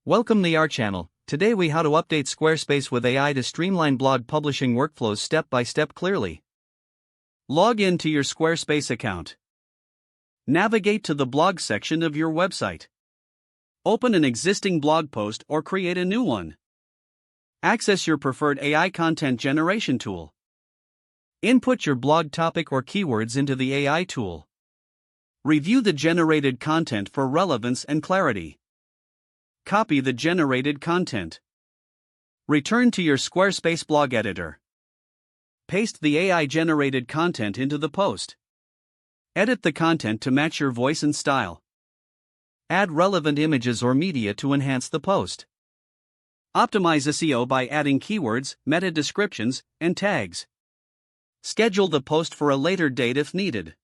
Welcome to our channel. Today we how to update Squarespace with AI to streamline blog publishing workflows step by step clearly. Log in to your Squarespace account. Navigate to the blog section of your website. Open an existing blog post or create a new one. Access your preferred AI content generation tool. Input your blog topic or keywords into the AI tool. Review the generated content for relevance and clarity. Copy the generated content. Return to your Squarespace blog editor. Paste the AI-generated content into the post. Edit the content to match your voice and style. Add relevant images or media to enhance the post. Optimize SEO by adding keywords, meta descriptions, and tags. Schedule the post for a later date if needed.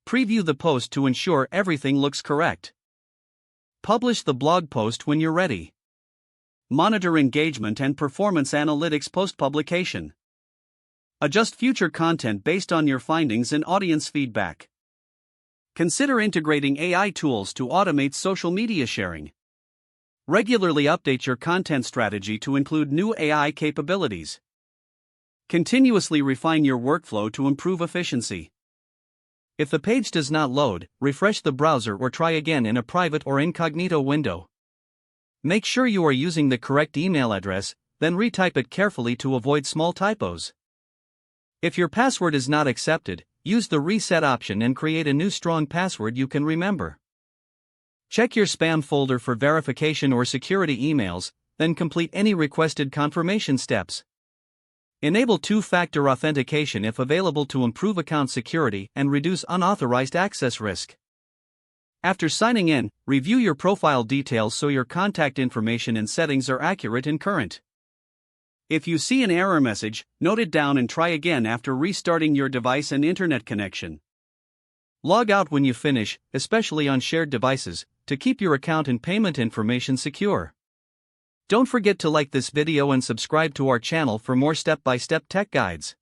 Preview the post to ensure everything looks correct. Publish the blog post when you're ready. Monitor engagement and performance analytics post-publication. Adjust future content based on your findings and audience feedback. Consider integrating AI tools to automate social media sharing. Regularly update your content strategy to include new AI capabilities. Continuously refine your workflow to improve efficiency. If the page does not load, refresh the browser or try again in a private or incognito window. Make sure you are using the correct email address, then retype it carefully to avoid small typos. If your password is not accepted, use the reset option and create a new strong password you can remember. Check your spam folder for verification or security emails, then complete any requested confirmation steps. Enable two-factor authentication if available to improve account security and reduce unauthorized access risk. After signing in, review your profile details so your contact information and settings are accurate and current. If you see an error message, note it down and try again after restarting your device and internet connection. Log out when you finish, especially on shared devices, to keep your account and payment information secure. Don't forget to like this video and subscribe to our channel for more step-by-step tech guides.